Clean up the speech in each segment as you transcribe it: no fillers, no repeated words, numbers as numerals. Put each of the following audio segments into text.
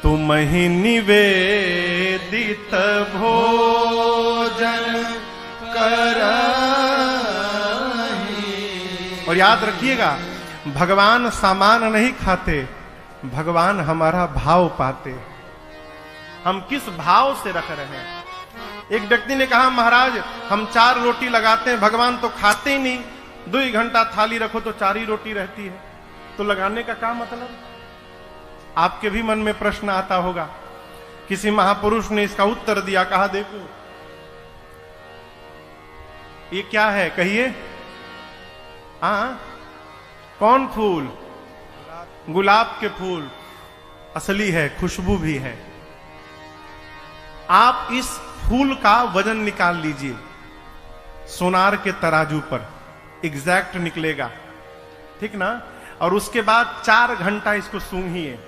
तुम ही निवेदित भोजन करहि। और याद रखिएगा, भगवान सामान नहीं खाते, भगवान हमारा भाव पाते। हम किस भाव से रख रहे हैं। एक व्यक्ति ने कहा, महाराज हम 4 रोटी लगाते हैं, भगवान तो खाते ही नहीं। 2 घंटा थाली रखो तो 4 ही रोटी रहती है, तो लगाने का क्या मतलब। आपके भी मन में प्रश्न आता होगा। किसी महापुरुष ने इसका उत्तर दिया, कहा देखो ये क्या है, कहिए। कौन फूल? गुलाब के फूल। असली है, खुशबू भी है। आप इस फूल का वजन निकाल लीजिए, सोनार के तराजू पर एग्जैक्ट निकलेगा, ठीक ना। और उसके बाद 4 घंटा इसको सूंघिए,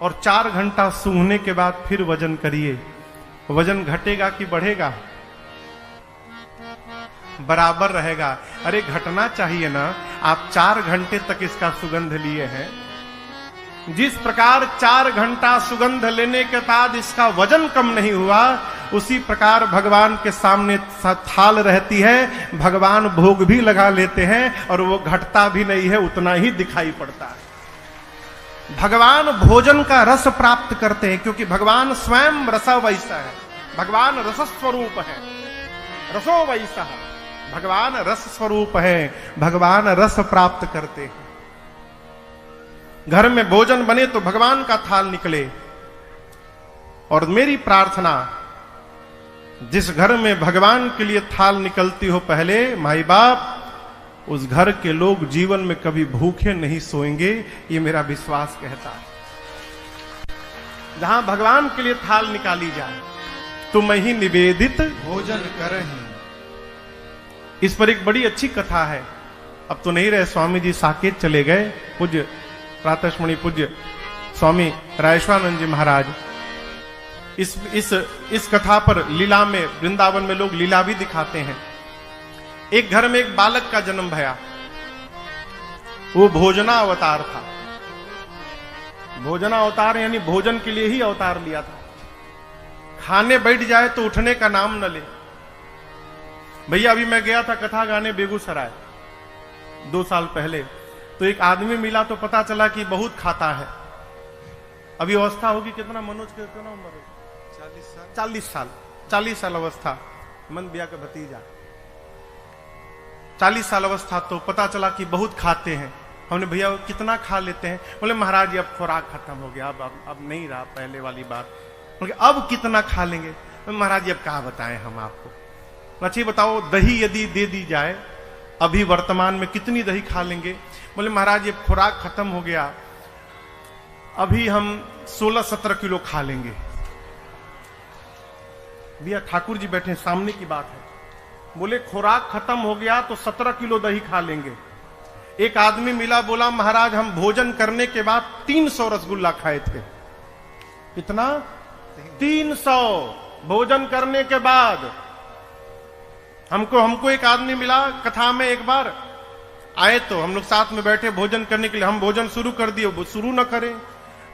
और 4 घंटा सूंघने के बाद फिर वजन करिए। वजन घटेगा कि बढ़ेगा? बराबर रहेगा। अरे घटना चाहिए ना। आप 4 घंटे तक इसका सुगंध लिए हैं, जिस प्रकार 4 घंटा सुगंध लेने के बाद इसका वजन कम नहीं हुआ, उसी प्रकार भगवान के सामने थाल रहती है, भगवान भोग भी लगा लेते हैं और वो घटता भी नहीं है, उतना ही दिखाई पड़ता है। भगवान भोजन का रस प्राप्त करते हैं, क्योंकि भगवान स्वयं रस वैसा है। भगवान रस स्वरूप है, रसो वैसा है। भगवान रस स्वरूप है, भगवान रस प्राप्त करते हैं। घर में भोजन बने तो भगवान का थाल निकले। और मेरी प्रार्थना, जिस घर में भगवान के लिए थाल निकलती हो, पहले माई बाप, उस घर के लोग जीवन में कभी भूखे नहीं सोएंगे, ये मेरा विश्वास कहता है। जहां भगवान के लिए थाल निकाली जाए, तुम ही निवेदित भोजन करहि। इस पर एक बड़ी अच्छी कथा है। अब तो नहीं रहे, स्वामी जी साकेत चले गए। पूज्य प्रातस्मरणीय पूज्य स्वामी रायेश्वरानंद जी महाराज इस कथा पर लीला में, वृंदावन में लोग लीला भी दिखाते हैं। एक घर में एक बालक का जन्म भया। वो भोजना अवतार था। भोजना अवतार यानी भोजन के लिए ही अवतार लिया था। खाने बैठ जाए तो उठने का नाम न ले। भैया अभी मैं गया था कथा गाने बेगूसराय 2 साल पहले, तो एक आदमी मिला तो पता चला कि बहुत खाता है। अभी अवस्था होगी कितना, मनोज के कितना उम्र है? 40 साल अवस्था। मन बिया का भतीजा 40 साल अवस्था। तो पता चला कि बहुत खाते हैं। हमने भैया कितना खा लेते हैं? बोले महाराज जी अब खुराक खत्म हो गया, अब नहीं रहा पहले वाली बात। बोले अब कितना खा लेंगे? महाराज जी अब क्या बताएं हम आपको। अच्छी बताओ, दही यदि दे दी जाए अभी वर्तमान में कितनी दही खा लेंगे? बोले महाराज ये खुराक खत्म हो गया, अभी हम 16-17 किलो खा लेंगे। भैया ठाकुर जी बैठे सामने की बात है। बोले खुराक खत्म हो गया तो 17 किलो दही खा लेंगे। एक आदमी मिला, बोला महाराज हम भोजन करने के बाद 300 रसगुल्ला खाए थे। कितना? 300 भोजन करने के बाद। हमको एक आदमी मिला कथा में, एक बार आए तो हम लोग साथ में बैठे भोजन करने के लिए। हम भोजन शुरू कर दिए, वो शुरू न करें। हम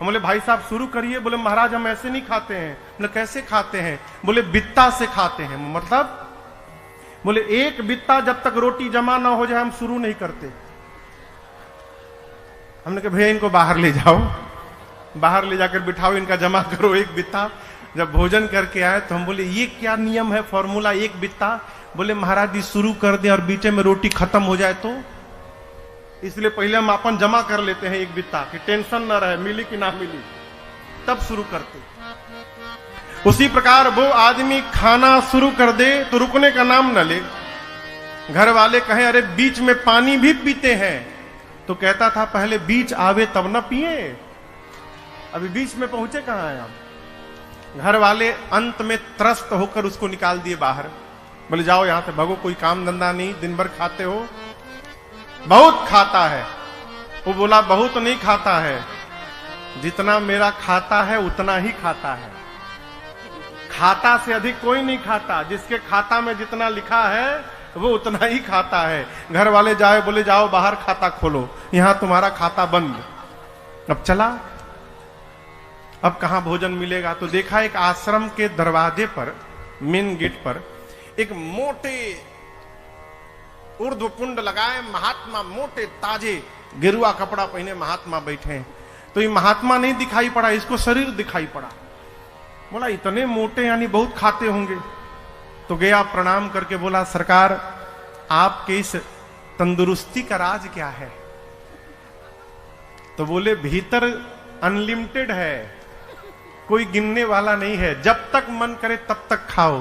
बोले भाई साहब शुरू करिए। बोले महाराज हम ऐसे नहीं खाते हैं। बोले कैसे खाते हैं? बोले बित्ता से खाते हैं। मतलब? बोले एक बित्ता जब तक रोटी जमा ना हो जाए हम शुरू नहीं करते। हमने कहा भैया इनको बाहर ले जाओ, बाहर ले जाकर बिठाओ, इनका जमा करो एक बित्ता। जब भोजन करके आए तो हम बोले ये क्या नियम है, फॉर्मूला एक बित्ता? बोले महाराज जी शुरू कर दे और बीचे में रोटी खत्म हो जाए तो, इसलिए पहले हम अपन जमा कर लेते हैं एक बित्ता कि टेंशन ना रहे मिली कि ना मिली, तब शुरू करते। उसी प्रकार वो आदमी खाना शुरू कर दे तो रुकने का नाम न ले। घर वाले कहें अरे बीच में पानी भी पीते हैं, तो कहता था पहले बीच आवे तब न पिए। अभी बीच में पहुंचे कहां हैं आप? घर वाले अंत में त्रस्त होकर उसको निकाल दिए बाहर। बोले जाओ यहां से भगो, कोई काम धंधा नहीं, दिन भर खाते हो। बहुत खाता है। वो बोला बहुत नहीं खाता है, जितना मेरा खाता है उतना ही खाता है। खाता से अधिक कोई नहीं खाता। जिसके खाता में जितना लिखा है वो उतना ही खाता है। घर वाले जाए, बोले जाओ बाहर खाता खोलो, यहां तुम्हारा खाता बंद। अब चला अब कहाँ भोजन मिलेगा? तो देखा एक आश्रम के दरवाजे पर, मेन गेट पर एक मोटे ऊर्ध्वपुंड लगाए महात्मा, मोटे ताजे गेरुआ कपड़ा पहने महात्मा बैठे हैं। तो ये महात्मा नहीं दिखाई पड़ा, इसको शरीर दिखाई पड़ा। बोला इतने मोटे यानी बहुत खाते होंगे। तो गया प्रणाम करके बोला सरकार आपके इस तंदुरुस्ती का राज क्या है? तो बोले भीतर अनलिमिटेड है, कोई गिनने वाला नहीं है, जब तक मन करे तब तक खाओ।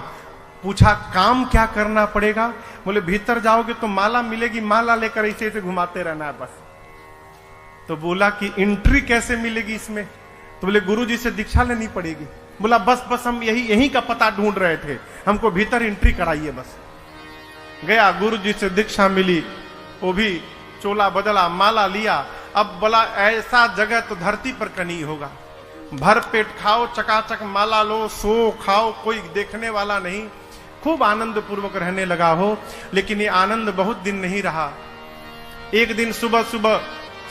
पूछा काम क्या करना पड़ेगा? बोले भीतर जाओगे तो माला मिलेगी, माला लेकर ऐसे ऐसे घुमाते रहना है बस। तो बोला कि एंट्री कैसे मिलेगी इसमें? तो बोले गुरुजी से दीक्षा लेनी पड़ेगी। बोला बस बस हम यही का पता ढूंढ रहे थे, हमको भीतर एंट्री कराइए बस। गया गुरुजी से दीक्षा मिली, वो भी चोला बदला, माला लिया। अब बोला ऐसा जगह तो धरती पर कहीं होगा, भर पेट खाओ, चकाचक माला लो, सो खाओ, कोई देखने वाला नहीं। खूब आनंद पूर्वक रहने लगा हो। लेकिन ये आनंद बहुत दिन नहीं रहा। एक दिन सुबह सुबह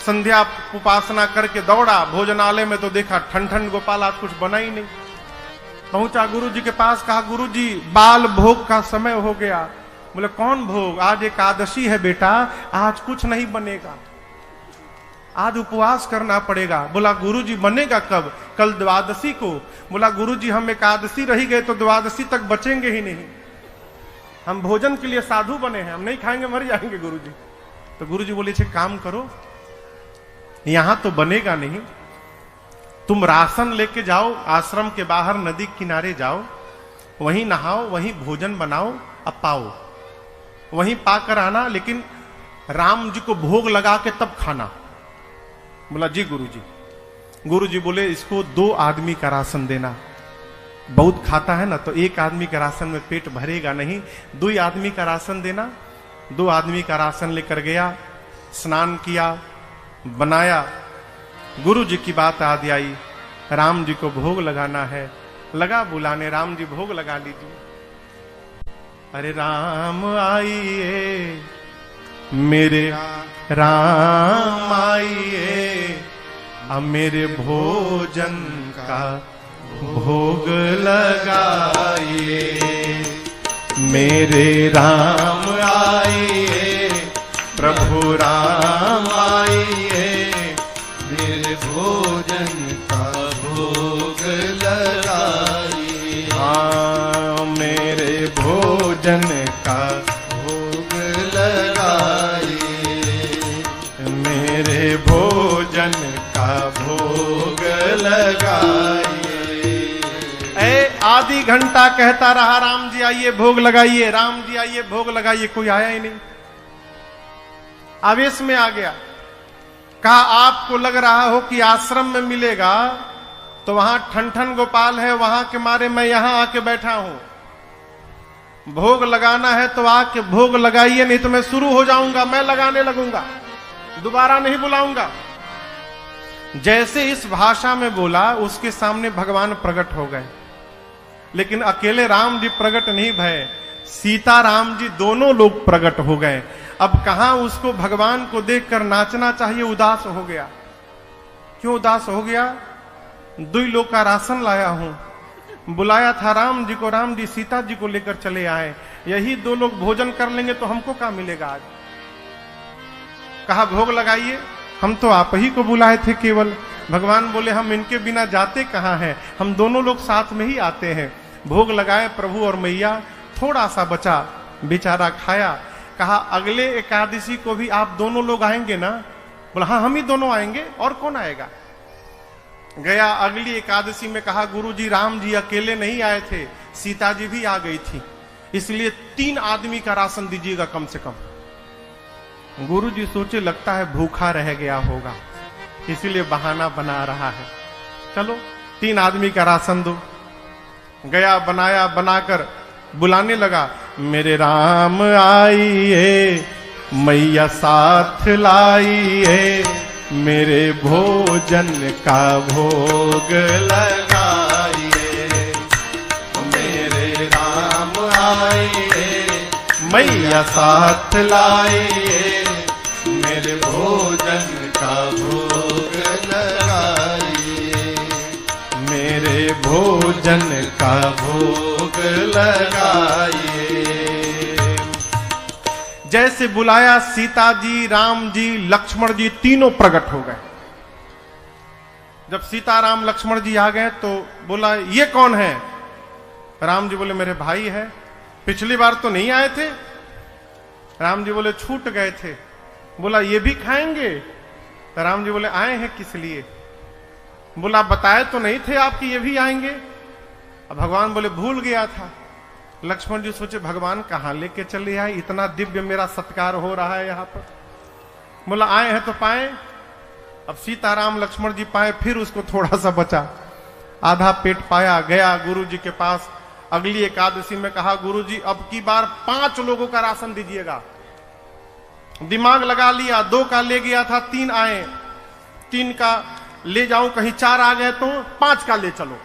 संध्या उपासना करके दौड़ा भोजनालय में, तो देखा ठन ठन गोपाल आज कुछ बना ही नहीं। पहुंचा गुरुजी के पास, कहा गुरुजी बाल भोग का समय हो गया। बोले कौन भोग? आज एकादशी है बेटा, आज कुछ नहीं बनेगा, आज उपवास करना पड़ेगा। बोला गुरुजी बनेगा कब? कल द्वादशी को। बोला गुरुजी हम एकादशी रही गए तो द्वादशी तक बचेंगे ही नहीं, हम भोजन के लिए साधु बने हैं, हम नहीं खाएंगे मर जाएंगे गुरुजी। तो गुरुजी बोले छे काम करो, यहां तो बनेगा नहीं, तुम राशन लेके जाओ, आश्रम के बाहर नदी किनारे जाओ, वहीं नहाओ, वहीं भोजन बनाओ, अब पाओ, वहीं पाकर आना, लेकिन राम जी को भोग लगा के तब खाना। बोला जी गुरुजी। गुरुजी बोले इसको 2 आदमी का राशन देना, बहुत खाता है ना, तो 1 आदमी का राशन में पेट भरेगा नहीं, 2 आदमी का राशन देना। 2 आदमी का राशन लेकर गया, स्नान किया, बनाया। गुरु जी की बात याद आई, राम जी को भोग लगाना है। लगा बुलाने, राम जी भोग लगा लीजिए। अरे राम आइए मेरे राम आइए, अब मेरे भोजन का भोग लगाइए। मेरे राम आइए, प्रभु राम आइए, मेरे भोजन का भोग लगाइए। हाँ मेरे भोजन का भोग लगाइए, मेरे भोजन का भोग लगाइए। आधी घंटा कहता रहा राम जी आइए भोग लगाइए, राम जी आइए भोग लगाइए, कोई आया ही नहीं। आवेश में आ गया, कहा आपको लग रहा हो कि आश्रम में मिलेगा, तो वहां ठन ठन गोपाल है, वहां के मारे मैं यहां आके बैठा हूं। भोग लगाना है तो आके भोग लगाइए, नहीं तो मैं शुरू हो जाऊंगा, मैं लगाने लगूंगा, दोबारा नहीं बुलाऊंगा। जैसे इस भाषा में बोला, उसके सामने भगवान प्रकट हो गए। लेकिन अकेले राम जी प्रकट नहीं भये, सीता राम जी दोनों लोग प्रकट हो गए। अब कहां उसको भगवान को देखकर नाचना चाहिए, उदास हो गया। क्यों उदास हो गया? 2 लोग का राशन लाया हूं, बुलाया था राम जी को, राम जी सीता जी को लेकर चले आए, यही 2 लोग भोजन कर लेंगे तो हमको क्या मिलेगा आज? कहा भोग लगाइए, हम तो आप ही को बुलाए थे केवल। भगवान बोले हम इनके बिना जाते कहां हैं, हम दोनों लोग साथ में ही आते हैं। भोग लगाए प्रभु और मैया, थोड़ा सा बचा, बेचारा खाया। कहा अगले एकादशी को भी आप दोनों लोग आएंगे ना? बोला हाँ हम ही दोनों आएंगे, और कौन आएगा? गया अगली एकादशी में, कहा गुरुजी राम जी अकेले नहीं आए थे, सीता जी भी आ गई थी, इसलिए 3 आदमी का राशन दीजिएगा कम से कम। गुरुजी सोचे लगता है भूखा रह गया होगा, इसीलिए बहाना बना रहा है, चलो 3 आदमी का राशन दो। गया बनाया, बनाकर बुलाने लगा, मेरे राम आइए, मैया साथ लाइए, मेरे भोजन का भोग लगाइए। मेरे राम आइए, मैया साथ लाइए, मेरे भोजन का भोग लगाइए। भोजन का भोग लगाइए। जैसे बुलाया सीता जी, राम जी, लक्ष्मण जी तीनों प्रकट हो गए। जब सीता राम लक्ष्मण जी आ गए तो बोला ये कौन है? राम जी बोले मेरे भाई है, पिछली बार तो नहीं आए थे। राम जी बोले छूट गए थे। बोला ये भी खाएंगे? तो राम जी बोले आए हैं किस लिए? बोला बताए तो नहीं थे आपकी ये भी आएंगे। अब भगवान बोले भूल गया था। लक्ष्मण जी सोचे भगवान कहां लेके चले आए, इतना दिव्य मेरा सत्कार हो रहा है यहां पर। बोला आए हैं तो पाए। अब सीताराम लक्ष्मण जी पाए, फिर उसको थोड़ा सा बचा, आधा पेट पाया। गया गुरु जी के पास, अगली एकादशी में कहा गुरु जी अब की बार 5 लोगों का राशन दीजिएगा। दिमाग लगा लिया, 2 का ले गया था, 3 आए, 3 का ले जाऊं, कहीं 4 आ गए तो 5 का ले चलो।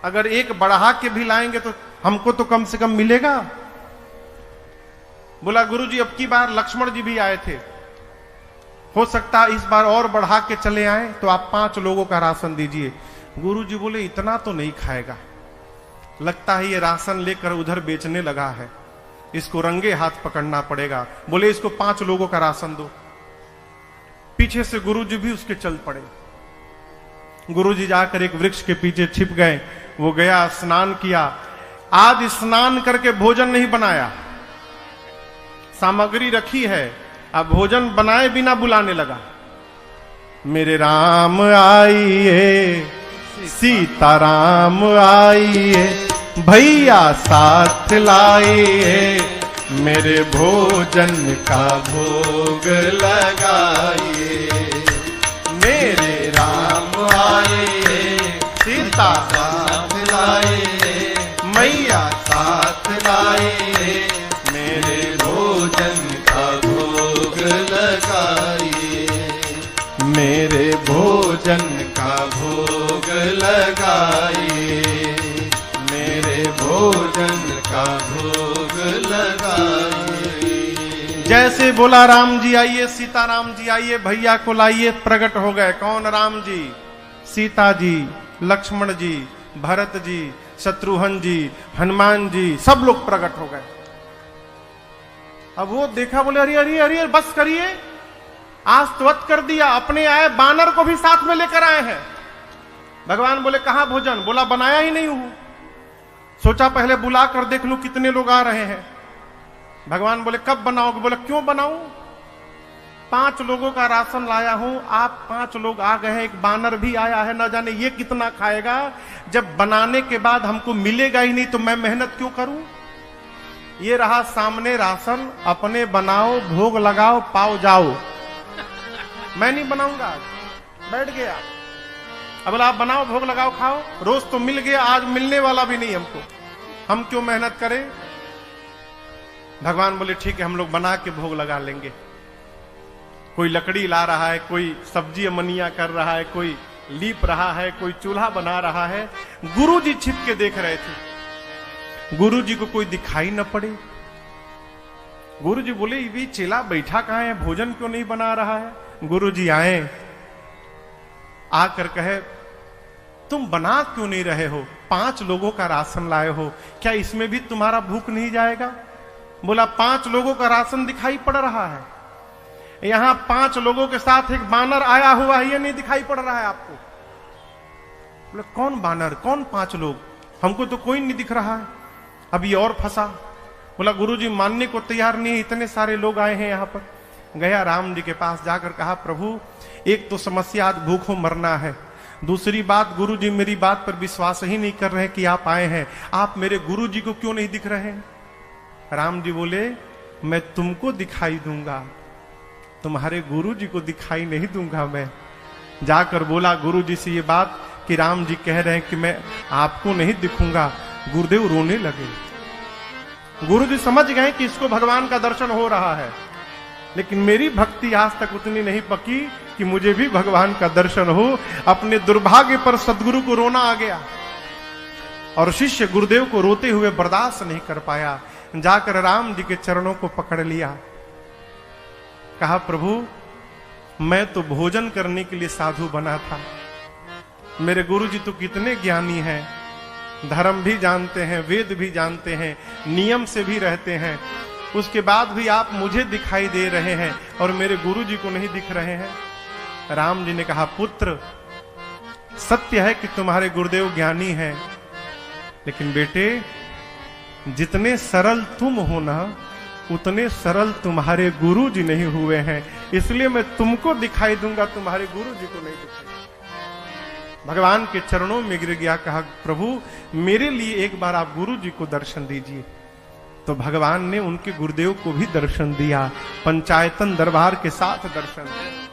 अगर 1 बढ़ा के भी लाएंगे तो हमको तो कम से कम मिलेगा। बोला गुरुजी अब की बार लक्ष्मण जी भी आए थे, हो सकता है इस बार और बढ़ा के चले आए, तो आप 5 लोगों का राशन दीजिए। गुरुजी बोले इतना तो नहीं खाएगा, लगता है ये राशन लेकर उधर बेचने लगा है, इसको रंगे हाथ पकड़ना पड़ेगा। बोले इसको 5 लोगों का राशन दो। पीछे से गुरुजी भी उसके चल पड़े। गुरुजी जाकर एक वृक्ष के पीछे छिप गए। वो गया, स्नान किया। आज स्नान करके भोजन नहीं बनाया, सामग्री रखी है, अब भोजन बनाए बिना बुलाने लगा। मेरे राम आइए, सीताराम आइए, भैया साथ लाइए, मेरे भोजन का भोग लगाइए। मेरे राम आइए, सीता साथ लाइए, मैया साथ लाइए, मेरे भोजन का भोग लगाइए, मेरे भोजन का भोग लगाइए, मेरे भोजन का भोग लगाइए। जैसे बोला राम जी आइए, सीताराम जी आइए, भैया को लाइए, प्रकट हो गए। कौन? राम जी, सीता जी, लक्ष्मण जी, भरत जी, शत्रुघ्न जी, हनुमान जी, सब लोग प्रकट हो गए। अब वो देखा, बोले अरे अरे अरे बस करिए, आज तो वध कर दिया, अपने आए बानर को भी साथ में लेकर आए हैं। भगवान बोले कहां भोजन? बोला बनाया ही नहीं हूं, सोचा पहले बुला कर देख लूं कितने लोग आ रहे हैं। भगवान बोले कब बनाओगे? बोला क्यों बनाऊं, 5 लोगों का राशन लाया हूं, आप 5 लोग आ गए हैं, एक बानर भी आया है, न जाने ये कितना खाएगा। जब बनाने के बाद हमको मिलेगा ही नहीं तो मैं मेहनत क्यों करूं। ये रहा सामने राशन, अपने बनाओ, भोग लगाओ, पाओ जाओ। मैं नहीं बनाऊंगा, बैठ गया। अब बोला आप बनाओ, भोग लगाओ, खाओ। रोज तो मिल गया, आज मिलने वाला भी नहीं हमको, हम क्यों मेहनत करें। भगवान बोले ठीक है, हम लोग बना के भोग लगा लेंगे। कोई लकड़ी ला रहा है, कोई सब्जी अमनिया कर रहा है, कोई लीप रहा है, कोई चूल्हा बना रहा है। गुरुजी छिप के देख रहे थे, गुरुजी को कोई दिखाई न पड़े। गुरुजी बोले ये चेला बैठा कहां है, भोजन क्यों नहीं बना रहा है। गुरुजी आए, आकर कहे तुम बना क्यों नहीं रहे हो, 5 लोगों का राशन लाए हो, क्या इसमें भी तुम्हारा भूख नहीं जाएगा। बोला 5 लोगों का राशन दिखाई पड़ रहा है, यहां 5 लोगों के साथ एक बानर आया हुआ है, ये नहीं दिखाई पड़ रहा है आपको। बोले कौन बानर, कौन 5 लोग, हमको तो कोई नहीं दिख रहा है। अभी और फंसा। बोला गुरुजी मानने को तैयार नहीं, इतने सारे लोग आए हैं यहां पर। गया राम जी के पास, जाकर कहा प्रभु एक तो समस्या, आज भूखों मरना है, दूसरी बात गुरुजी मेरी बात पर विश्वास ही नहीं कर रहे कि आप आए हैं, आप मेरे गुरुजी को क्यों नहीं दिख रहे हैं। राम जी बोले मैं तुमको दिखाई दूंगा, तुम्हारे गुरुजी को दिखाई नहीं दूंगा मैं। जाकर बोला गुरुजी से ये बात कि राम जी कह रहे हैं कि मैं आपको नहीं दिखूंगा। गुरुदेव रोने लगे। गुरुजी समझ गए कि इसको भगवान का दर्शन हो रहा है, लेकिन मेरी भक्ति आज तक उतनी नहीं पकी कि मुझे भी भगवान का दर्शन हो। अपने दुर्भाग्य पर सदगुरु को रोना आ गया और शिष्य गुरुदेव को रोते हुए बर्दाश्त नहीं कर पाया। जाकर राम जी के चरणों को पकड़ लिया, कहा प्रभु मैं तो भोजन करने के लिए साधु बना था, मेरे गुरुजी तो कितने ज्ञानी हैं, धर्म भी जानते हैं, वेद भी जानते हैं, नियम से भी रहते हैं, उसके बाद भी आप मुझे दिखाई दे रहे हैं और मेरे गुरु जी को नहीं दिख रहे हैं। राम जी ने कहा, पुत्र सत्य है कि तुम्हारे गुरुदेव ज्ञानी हैं, लेकिन बेटे जितने सरल तुम हो ना, उतने सरल तुम्हारे गुरु जी नहीं हुए हैं, इसलिए मैं तुमको दिखाई दूंगा, तुम्हारे गुरु जी को नहीं दिखाई। भगवान के चरणों में गिर गया, कहा प्रभु मेरे लिए एक बार आप गुरु जी को दर्शन दीजिए। तो भगवान ने उनके गुरुदेव को भी दर्शन दिया, पंचायतन दरबार के साथ दर्शन दिया।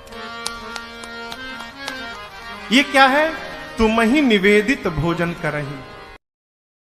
ये क्या है? तुम ही निवेदित भोजन करही।